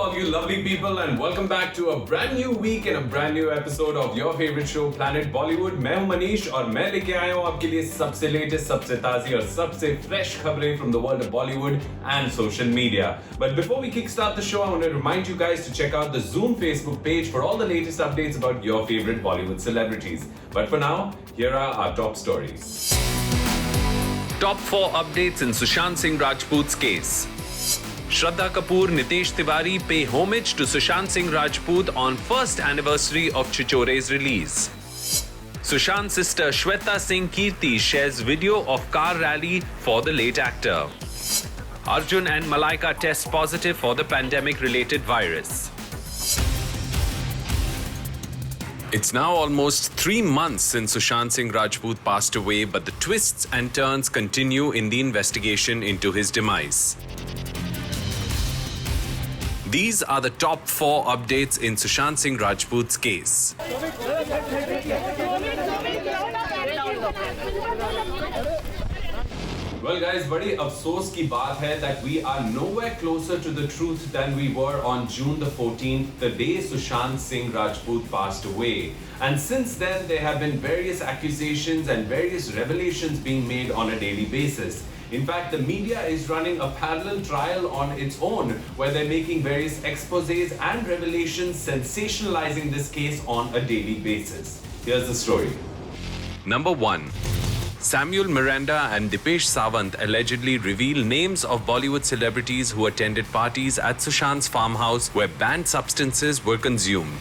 all you lovely people, and welcome back to a brand new week and a brand new episode of your favorite show, Planet Bollywood. मैं हूं मनीष और मैं लेके आया हूं आपके लिए सबसे लेटेस्ट, सबसे ताज़ी और सबसे fresh खबरें from the world of Bollywood and social media. But before we kickstart the show, I want to remind you guys to check out the Zoom Facebook page for all the latest updates about your favorite Bollywood celebrities. But for now, here are our top stories. Top 4 updates in Sushant Singh Rajput's case. Shraddha Kapoor, Nitesh Tiwari pay homage to Sushant Singh Rajput on first anniversary of Chichore's release. Sushant's sister Shweta Singh Kirti shares video of car rally for the late actor. Arjun and Malaika test positive for the pandemic-related virus. It's now almost 3 months since Sushant Singh Rajput passed away, but the twists and turns continue in the investigation into his demise. These are the top 4 updates in Sushant Singh Rajput's case. Well guys, बड़ी अफसोस की बात है that we are nowhere closer to the truth than we were on June the 14th, the day Sushant Singh Rajput passed away. And since then, there have been various accusations and various revelations being made on a daily basis. In fact, the media is running a parallel trial on its own, where they're making various exposés and revelations sensationalizing this case on a daily basis. Here's the story. Number 1. Samuel Miranda and Dipesh Sawant allegedly reveal names of Bollywood celebrities who attended parties at Sushant's farmhouse where banned substances were consumed.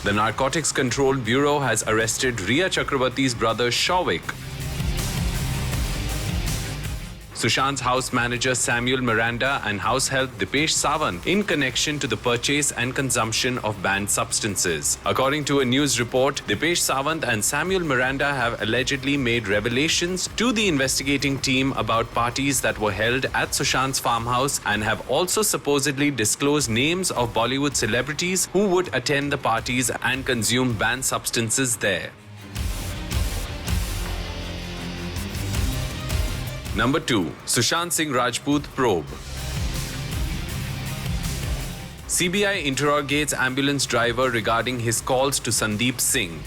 The Narcotics Control Bureau has arrested Riya Chakrabarti's brother Shauvik. Sushant's house manager Samuel Miranda and house help Dipesh Sawant in connection to the purchase and consumption of banned substances. According to a news report, Dipesh Sawant and Samuel Miranda have allegedly made revelations to the investigating team about parties that were held at Sushant's farmhouse and have also supposedly disclosed names of Bollywood celebrities who would attend the parties and consume banned substances there. Number 2. Sushant Singh Rajput probe. CBI interrogates ambulance driver regarding his calls to Sandeep Singh.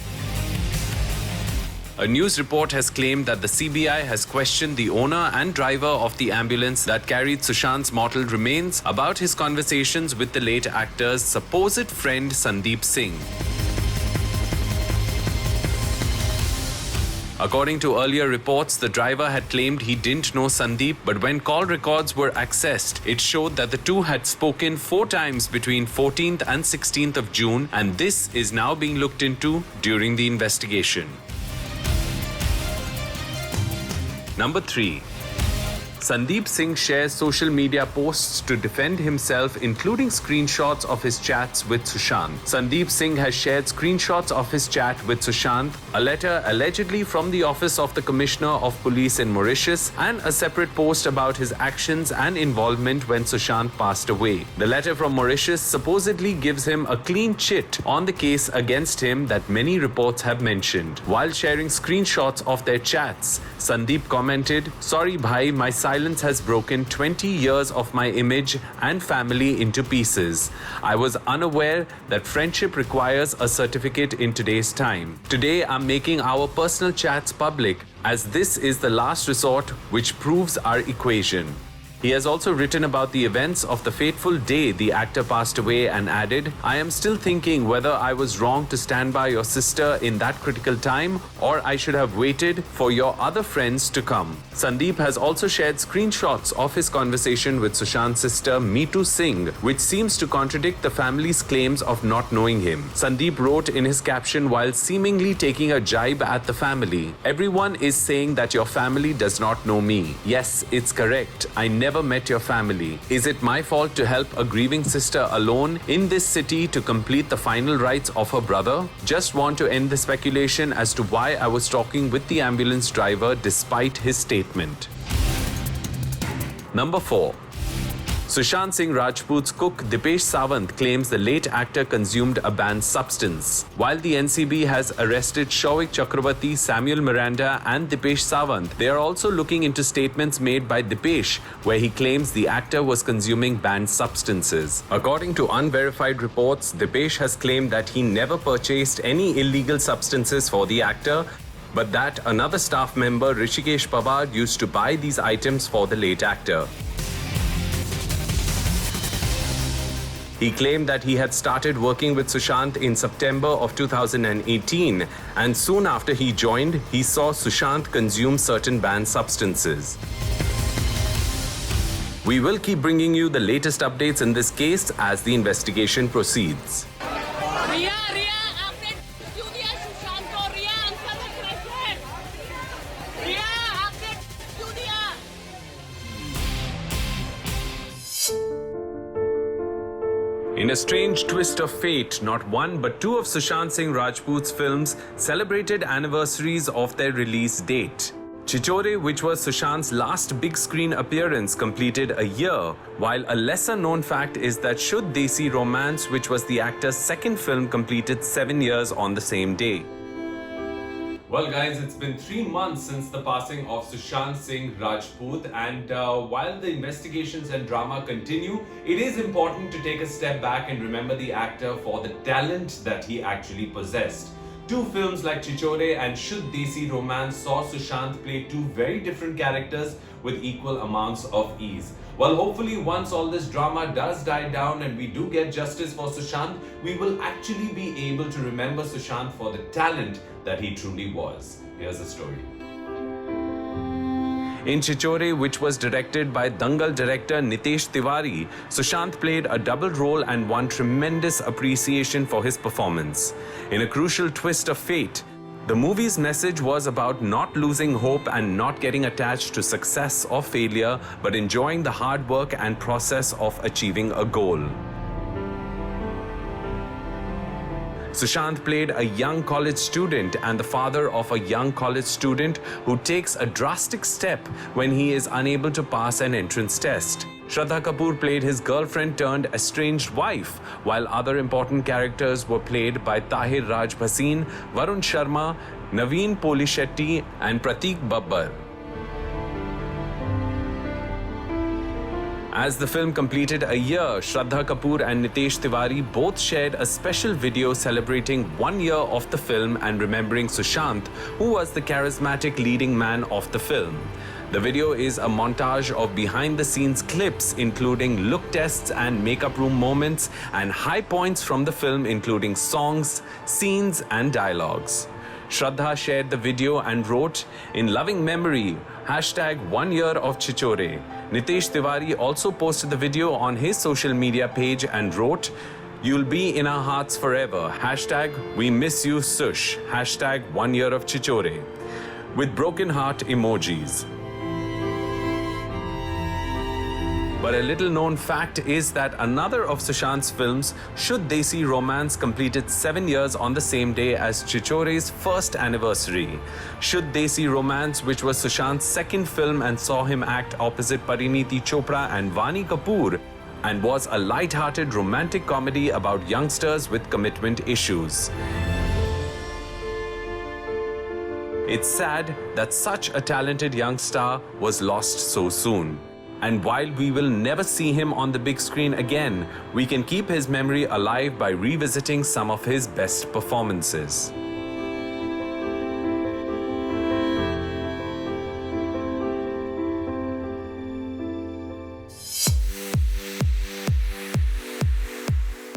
A news report has claimed that the CBI has questioned the owner and driver of the ambulance that carried Sushant's mortal remains about his conversations with the late actor's supposed friend Sandeep Singh. According to earlier reports, the driver had claimed he didn't know Sandeep, but when call records were accessed, it showed that the two had spoken 4 times between 14th and 16th of June, and this is now being looked into during the investigation. Number 3. Sandeep Singh shares social media posts to defend himself, including screenshots of his chats with Sushant. Sandeep Singh has shared screenshots of his chat with Sushant, a letter allegedly from the office of the Commissioner of Police in Mauritius, and a separate post about his actions and involvement when Sushant passed away. The letter from Mauritius supposedly gives him a clean chit on the case against him that many reports have mentioned. While sharing screenshots of their chats, Sandeep commented, "Sorry bhai, my silence has broken 20 years of my image and family into pieces. I was unaware that friendship requires a certificate in today's time. Today I'm making our personal chats public, as this is the last resort which proves our equation." He has also written about the events of the fateful day the actor passed away and added, "I am still thinking whether I was wrong to stand by your sister in that critical time, or I should have waited for your other friends to come." Sandeep has also shared screenshots of his conversation with Sushant's sister Meetu Singh, which seems to contradict the family's claims of not knowing him. Sandeep wrote in his caption while seemingly taking a jibe at the family, "Everyone is saying that your family does not know me. Yes, it's correct. I never met your family. Is it my fault to help a grieving sister alone in this city to complete the final rites of her brother? Just want to end the speculation as to why I was talking with the ambulance driver despite his statement." Number 4. Sushant Singh Rajput's cook Dipesh Sawant claims the late actor consumed a banned substance. While the NCB has arrested Shoaik Chakrabarti, Samuel Miranda and Dipesh Sawant, they are also looking into statements made by Dipesh where he claims the actor was consuming banned substances. According to unverified reports, Dipesh has claimed that he never purchased any illegal substances for the actor, but that another staff member, Rishikesh Pawar, used to buy these items for the late actor. He claimed that he had started working with Sushant in September of 2018, and soon after he joined, he saw Sushant consume certain banned substances. We will keep bringing you the latest updates in this case as the investigation proceeds. In a strange twist of fate, not one but two of Sushant Singh Rajput's films celebrated anniversaries of their release date. Chichore, which was Sushant's last big screen appearance, completed a year, while a lesser known fact is that Shuddh Desi Romance, which was the actor's second film, completed 7 years on the same day. Well guys, it's been 3 months since the passing of Sushant Singh Rajput, and while the investigations and drama continue, it is important to take a step back and remember the actor for the talent that he actually possessed. Two films like Chichore and Shuddh Desi Romance saw Sushant play two very different characters with equal amounts of ease. Well, hopefully once all this drama does die down and we do get justice for Sushant, we will actually be able to remember Sushant for the talent that he truly was. Here's the story. In Chichore, which was directed by Dangal director Nitesh Tiwari, Sushant played a double role and won tremendous appreciation for his performance. In a crucial twist of fate, the movie's message was about not losing hope and not getting attached to success or failure, but enjoying the hard work and process of achieving a goal. Sushant played a young college student and the father of a young college student who takes a drastic step when he is unable to pass an entrance test. Shraddha Kapoor played his girlfriend turned estranged wife, while other important characters were played by Tahir Raj Bhasin, Varun Sharma, Naveen Polishetty and Prateek Babbar. As the film completed a year, Shraddha Kapoor and Nitesh Tiwari both shared a special video celebrating 1 year of the film and remembering Sushant, who was the charismatic leading man of the film. The video is a montage of behind-the-scenes clips including look tests and makeup room moments and high points from the film including songs, scenes and dialogues. Shraddha shared the video and wrote, "In loving memory, #1 year of Chichore." Nitesh Tiwari also posted the video on his social media page and wrote, "You'll be in our hearts forever. #we miss you Sush. #1 year of Chichore." With broken heart emojis. But a little known fact is that another of Sushant's films, Shuddh Desi Romance, completed 7 years on the same day as Chichore's first anniversary. Shuddh Desi Romance, which was Sushant's second film and saw him act opposite Parineeti Chopra and Vaani Kapoor, and was a light-hearted romantic comedy about youngsters with commitment issues. It's sad that such a talented young star was lost so soon. And while we will never see him on the big screen again, we can keep his memory alive by revisiting some of his best performances.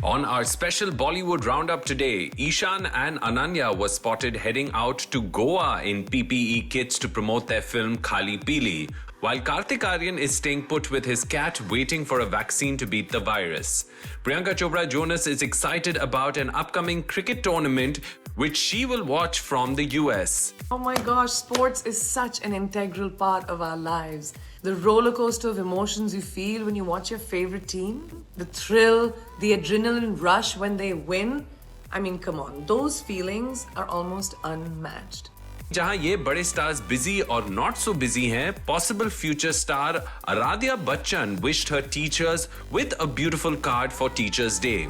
On our special Bollywood roundup today, Ishan and Ananya were spotted heading out to Goa in PPE kits to promote their film Khali Pili, while Kartik Aaryan is staying put with his cat waiting for a vaccine to beat the virus. Priyanka Chopra Jonas is excited about an upcoming cricket tournament which she will watch from the US. Oh my gosh, sports is such an integral part of our lives. The roller coaster of emotions you feel when you watch your favorite team, the thrill, the adrenaline rush when they win. I mean, come on, those feelings are almost unmatched. जहां ये बड़े stars busy और not so busy हैं, possible future star Aaradhya Bachchan wished her teachers with a beautiful card for Teachers' Day.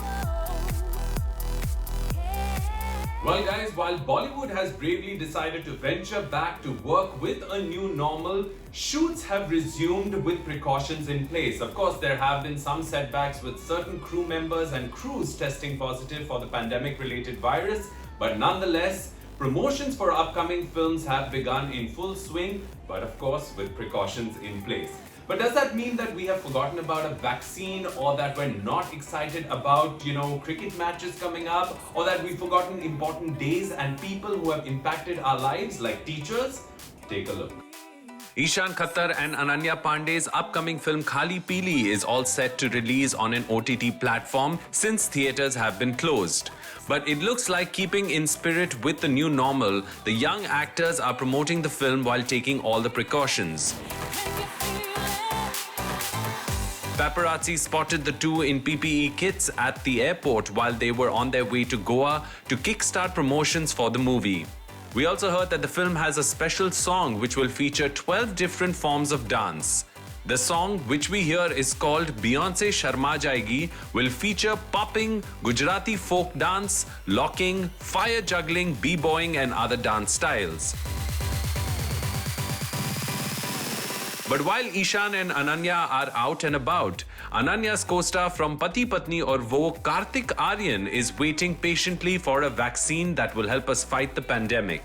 Well, guys, while Bollywood has bravely decided to venture back to work with a new normal, shoots have resumed with precautions in place. Of course, there have been some setbacks with certain crew members and crews testing positive for the pandemic-related virus, but nonetheless, promotions for upcoming films have begun in full swing, but of course, with precautions in place. But does that mean that we have forgotten about a vaccine, or that we're not excited about, cricket matches coming up, or that we've forgotten important days and people who have impacted our lives like teachers? Take a look. Ishan Khattar and Ananya Pandey's upcoming film Khali Pili is all set to release on an OTT platform since theatres have been closed. But it looks like, keeping in spirit with the new normal, the young actors are promoting the film while taking all the precautions. Paparazzi spotted the two in PPE kits at the airport while they were on their way to Goa to kickstart promotions for the movie. We also heard that the film has a special song which will feature 12 different forms of dance. The song, which we hear is called Beyonce Sharma Jayegi, will feature popping, Gujarati folk dance, locking, fire juggling, b-boying and other dance styles. But while Ishan and Ananya are out and about, Ananya's co-star from Pati Patni Aur Wo, Kartik Aaryan, is waiting patiently for a vaccine that will help us fight the pandemic.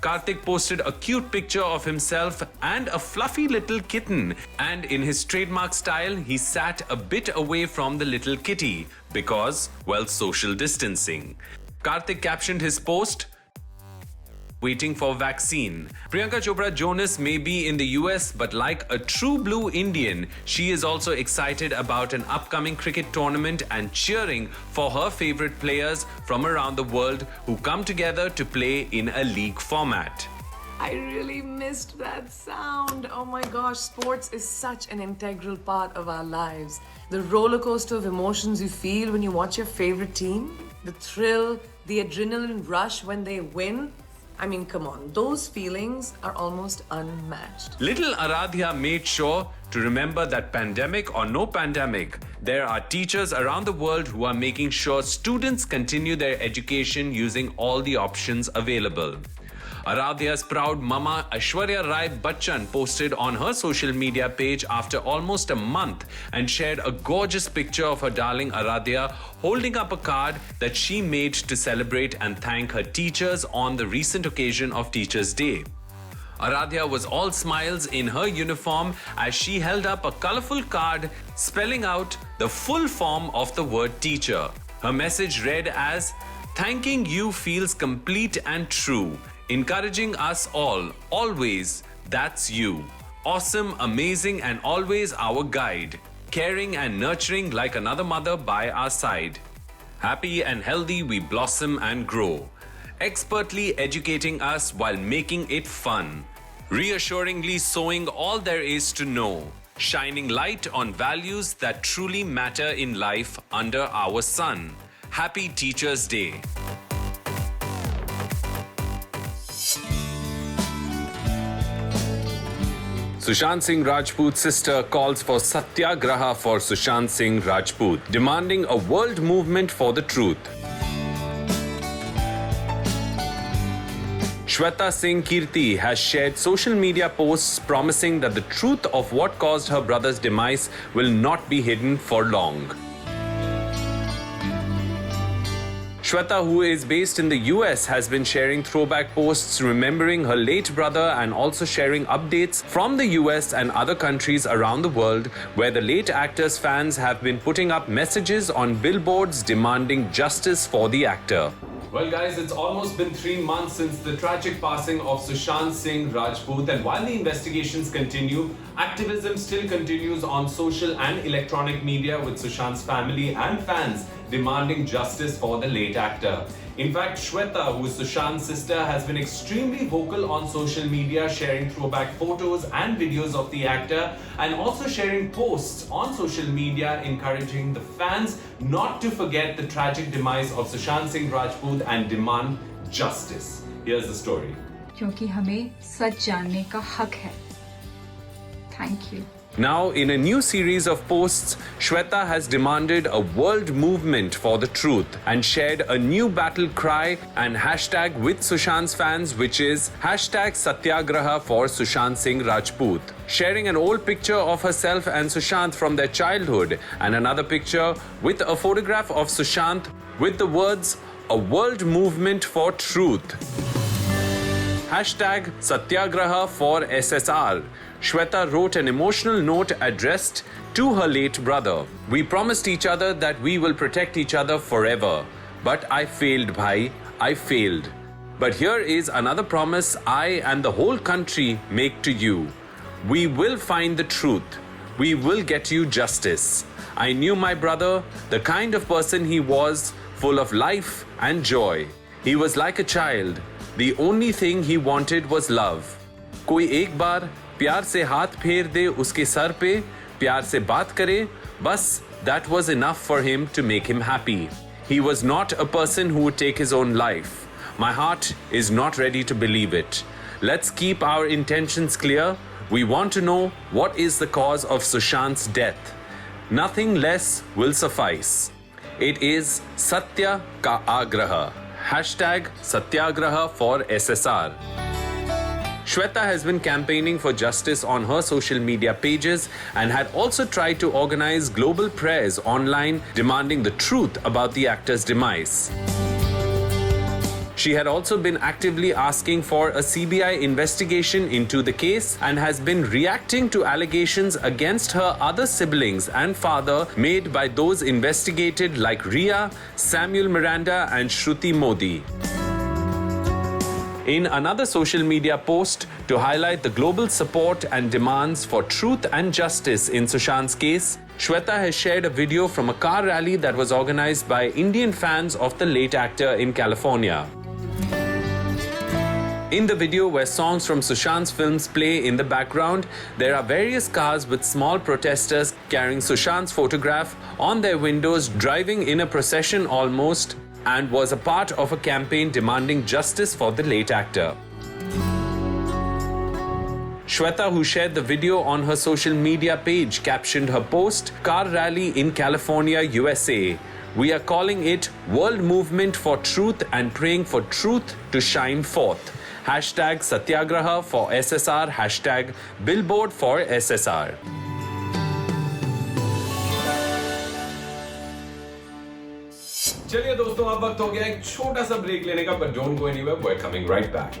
Kartik posted a cute picture of himself and a fluffy little kitten, and in his trademark style, he sat a bit away from the little kitty because, well, social distancing. Kartik captioned his post, "Waiting for vaccine." Priyanka Chopra Jonas may be in the US, but like a true blue Indian, she is also excited about an upcoming cricket tournament and cheering for her favorite players from around the world who come together to play in a league format. I really missed that sound. Oh my gosh, sports is such an integral part of our lives. The roller coaster of emotions you feel when you watch your favorite team, the thrill, the adrenaline rush when they win. I mean, come on, those feelings are almost unmatched. Little Aradhya made sure to remember that pandemic or no pandemic, there are teachers around the world who are making sure students continue their education using all the options available. Aradhya's proud mama Aishwarya Rai Bachchan posted on her social media page after almost a month and shared a gorgeous picture of her darling Aradhya holding up a card that she made to celebrate and thank her teachers on the recent occasion of Teachers' Day. Aradhya was all smiles in her uniform as she held up a colorful card spelling out the full form of the word teacher. Her message read as, "Thanking you feels complete and true. Encouraging us all, always, that's you. Awesome, amazing, and always our guide. Caring and nurturing like another mother by our side. Happy and healthy we blossom and grow. Expertly educating us while making it fun. Reassuringly sowing all there is to know. Shining light on values that truly matter in life under our sun. Happy Teachers' Day." Sushant Singh Rajput's sister calls for satyagraha for Sushant Singh Rajput, demanding a world movement for the truth. Shweta Singh Kirti has shared social media posts promising that the truth of what caused her brother's demise will not be hidden for long. Shweta, who is based in the US, has been sharing throwback posts remembering her late brother and also sharing updates from the US and other countries around the world where the late actor's fans have been putting up messages on billboards demanding justice for the actor. Well, guys, it's almost been 3 months since the tragic passing of Sushant Singh Rajput, and while the investigations continue, activism still continues on social and electronic media with Sushant's family and fans demanding justice for the late actor. In fact, Shweta, who is Sushant's sister, has been extremely vocal on social media, sharing throwback photos and videos of the actor and also sharing posts on social media encouraging the fans not to forget the tragic demise of Sushant Singh Rajput and demand justice. Here's the story. क्योंकि हमें सच जानने का हक है। Thank you. Now, in a new series of posts, Shweta has demanded a world movement for the truth and shared a new battle cry and hashtag with Sushant's fans, which is hashtag Satyagraha for Sushant Singh Rajput. Sharing an old picture of herself and Sushant from their childhood and another picture with a photograph of Sushant with the words, a world movement for truth. Hashtag Satyagraha for SSR. Shweta wrote an emotional note addressed to her late brother. We promised each other that we will protect each other forever. But I failed, bhai. I failed. But here is another promise I and the whole country make to you. We will find the truth. We will get you justice. I knew my brother, the kind of person he was, full of life and joy. He was like a child. The only thing he wanted was love. कोई एक बार प्यार से हाथ फेर दे उसके sir पे, प्यार से बात करे, बस that was enough for him to make him happy. He was not a person who would take his own life. My heart is not ready to believe it. Let's keep our intentions clear. We want to know what is the cause of Sushant's death. Nothing less will suffice. It is Satya Ka Agraha. Hashtag Satyagraha for SSR. Shweta has been campaigning for justice on her social media pages and had also tried to organize global prayers online demanding the truth about the actor's demise. She had also been actively asking for a CBI investigation into the case and has been reacting to allegations against her other siblings and father made by those investigated like Riya, Samuel Miranda and Shruti Modi. In another social media post to highlight the global support and demands for truth and justice in Sushant's case, Shweta has shared a video from a car rally that was organized by Indian fans of the late actor in California. In the video, where songs from Sushant's films play in the background, there are various cars with small protesters carrying Sushant's photograph on their windows, driving in a procession almost, and was a part of a campaign demanding justice for the late actor. Shweta, who shared the video on her social media page, captioned her post, "Car Rally in California, USA. We are calling it World Movement for Truth and praying for truth to shine forth. Hashtag Satyagraha for SSR. Hashtag Billboard for SSR." चलिए दोस्तों, अब वक्त हो गया एक छोटा सा break लेने का, but don't go anywhere, we're coming right back.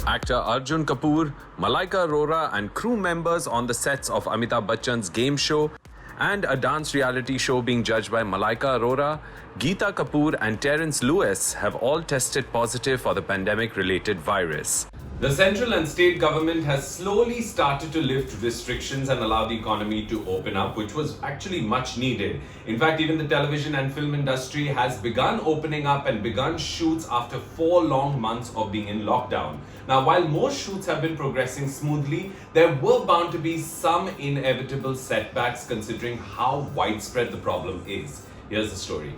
Actor Arjun Kapoor, Malaika Arora and crew members on the sets of Amitabh Bachchan's game show and a dance reality show being judged by Malaika Arora, Geeta Kapoor and Terence Lewis have all tested positive for the pandemic-related virus. The central and state government has slowly started to lift restrictions and allow the economy to open up, which was actually much needed. In fact, even the television and film industry has begun opening up and begun shoots after 4 long months of being in lockdown. Now, while most shoots have been progressing smoothly, there were bound to be some inevitable setbacks considering how widespread the problem is. Here's the story.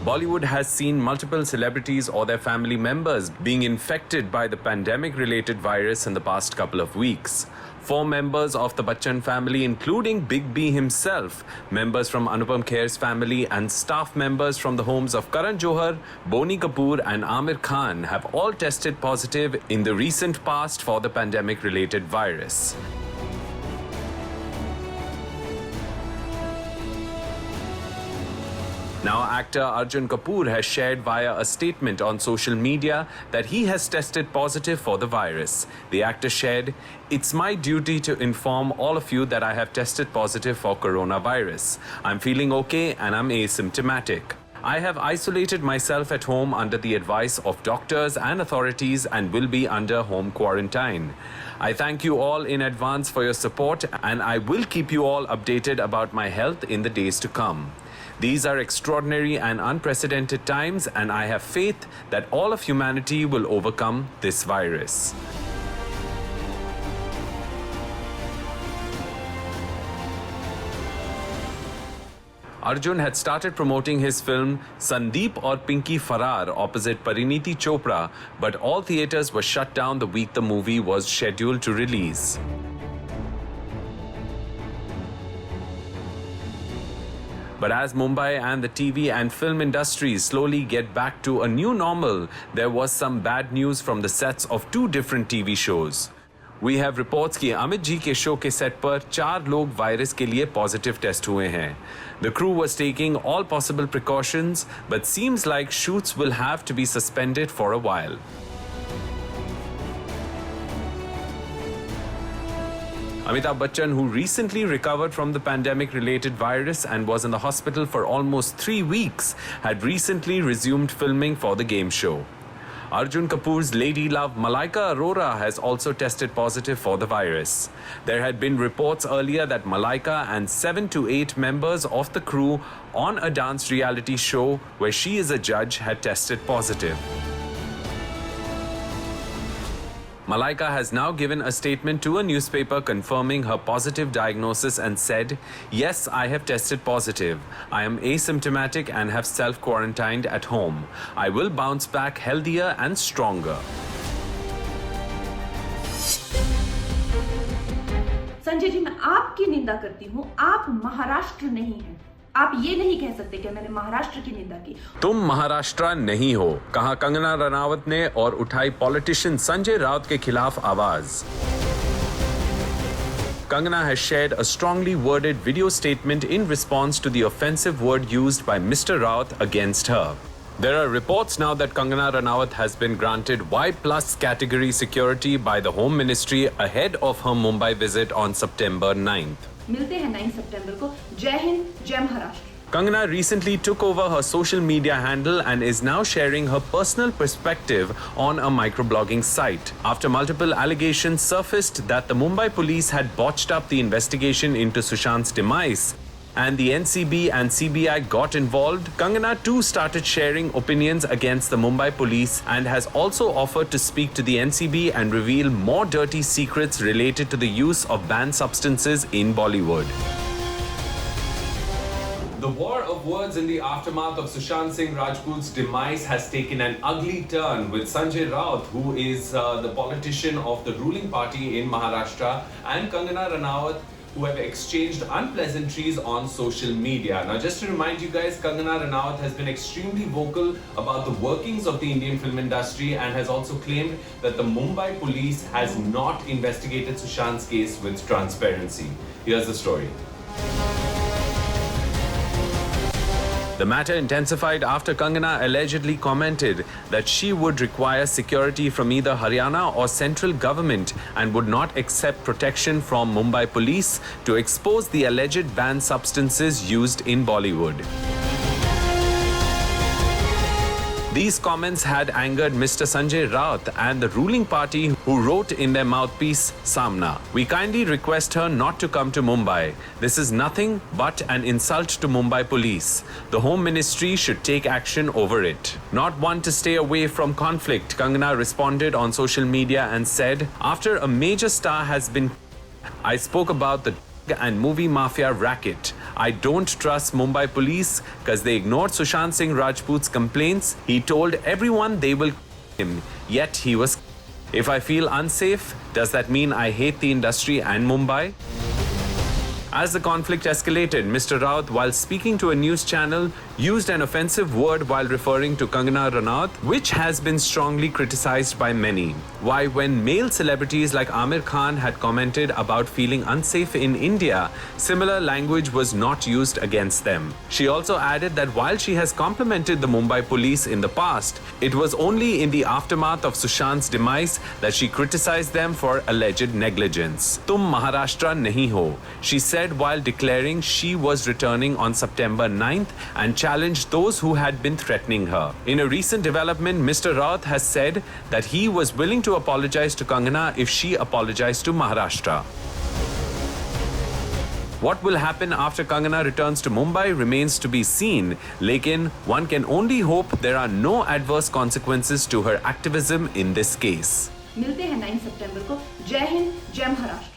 Bollywood has seen multiple celebrities or their family members being infected by the pandemic-related virus in the past couple of weeks. 4 members of the Bachchan family, including Big B himself, members from Anupam Kher's family and staff members from the homes of Karan Johar, Boni Kapoor and Amir Khan have all tested positive in the recent past for the pandemic-related virus. Now, actor Arjun Kapoor has shared via a statement on social media that he has tested positive for the virus. The actor shared, "It's my duty to inform all of you that I have tested positive for coronavirus. I'm feeling okay and I'm asymptomatic. I have isolated myself at home under the advice of doctors and authorities and will be under home quarantine. I thank you all in advance for your support and I will keep you all updated about my health in the days to come. These are extraordinary and unprecedented times, and I have faith that all of humanity will overcome this virus. Arjun had started promoting his film Sandeep or Pinky Farrar opposite Pariniti Chopra, but all theatres were shut down the week the movie was scheduled to release. But as Mumbai and the TV and film industries slowly get back to a new normal, there was some bad news from the sets of two different TV shows. We have reports कि अमित जी के show के set पर 4 लोग virus के लिए positive test हुए हैं. The crew was taking all possible precautions, but seems like shoots will have to be suspended for a while. Amitabh Bachchan, who recently recovered from the pandemic-related virus and was in the hospital for almost 3 weeks, had recently resumed filming for the game show. Arjun Kapoor's lady love Malaika Arora has also tested positive for the virus. There had been reports earlier that Malaika and 7 to 8 members of the crew on a dance reality show where she is a judge had tested positive. Malaika has now given a statement to a newspaper confirming her positive diagnosis and said, "Yes, I have tested positive. I am asymptomatic and have self-quarantined at home. I will bounce back healthier and stronger." Sanjay ji, मैं आपकी निंदा करती हूँ, आप महाराष्ट्र नहीं हैं। आप ये नहीं कह सकते कि मैंने महाराष्ट्र की निंदा की। तुम महाराष्ट्र नहीं हो, कहा कंगना रनावत ने और उठाई पॉलिटिशियन संजय राउत के खिलाफ आवाज. Kangana has shared a strongly worded video statement in response to the offensive word used by Mr. Raut against her. There are reports now that Kangana Ranaut has been granted Y+ category security by the Home Ministry ahead of her Mumbai visit on September 9th. मिलते हैं 9 सितंबर को। जय हिंद, जय Maharashtra. Kangana recently took over her social media handle and is now sharing her personal perspective on a microblogging site. After multiple allegations surfaced that the Mumbai police had botched up the investigation into Sushant's demise, and the NCB and CBI got involved, Kangana too started sharing opinions against the Mumbai police and has also offered to speak to the NCB and reveal more dirty secrets related to the use of banned substances in Bollywood. The war of words in the aftermath of Sushant Singh Rajput's demise has taken an ugly turn, with Sanjay Raut, who is the politician of the ruling party in Maharashtra, and Kangana Ranaut, who have exchanged unpleasantries on social media. Now, just to remind you guys, Kangana Ranaut has been extremely vocal about the workings of the Indian film industry and has also claimed that the Mumbai police has not investigated Sushant's case with transparency. Here's the story. The matter intensified after Kangana allegedly commented that she would require security from either Haryana or central government and would not accept protection from Mumbai police to expose the alleged banned substances used in Bollywood. These comments had angered Mr. Sanjay Raut and the ruling party, who wrote in their mouthpiece, Samna, "We kindly request her not to come to Mumbai. This is nothing but an insult to Mumbai police. The Home Ministry should take action over it." Not one to stay away from conflict, Kangana responded on social media and said, "After a major star has been, I spoke about the and movie mafia racket. I don't trust Mumbai police because they ignored Sushant Singh Rajput's complaints. He told everyone they will him, yet he was. If I feel unsafe, does that mean I hate the industry and Mumbai?" As the conflict escalated, Mr. Raut, while speaking to a news channel, used an offensive word while referring to Kangana Ranaut, which has been strongly criticized by many. Why, when male celebrities like Amir Khan had commented about feeling unsafe in India, similar language was not used against them. She also added that while she has complimented the Mumbai police in the past, it was only in the aftermath of Sushant's demise that she criticized them for alleged negligence. "Tum Maharashtra nahi ho," she said while declaring she was returning on September 9th and challenged those who had been threatening her. In a recent development, Mr. Raut has said that he was willing to apologize to Kangana if she apologized to Maharashtra. What will happen after Kangana returns to Mumbai remains to be seen. Lekin, one can only hope there are no adverse consequences to her activism in this case. मिलते हैं 9 सितंबर को। जय हिंद, जय महाराष्ट्र।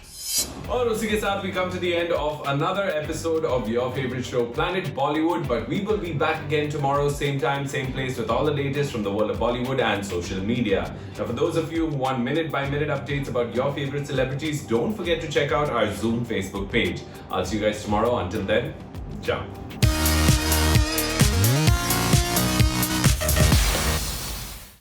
और उसी के साथ we come to the end of another episode of your favorite show, Planet Bollywood. But we will be back again tomorrow, same time, same place, with all the latest from the world of Bollywood and social media. Now, for those of you who want minute-by-minute updates about your favorite celebrities, don't forget to check out our Zoom Facebook page. I'll see you guys tomorrow. Until then, ciao.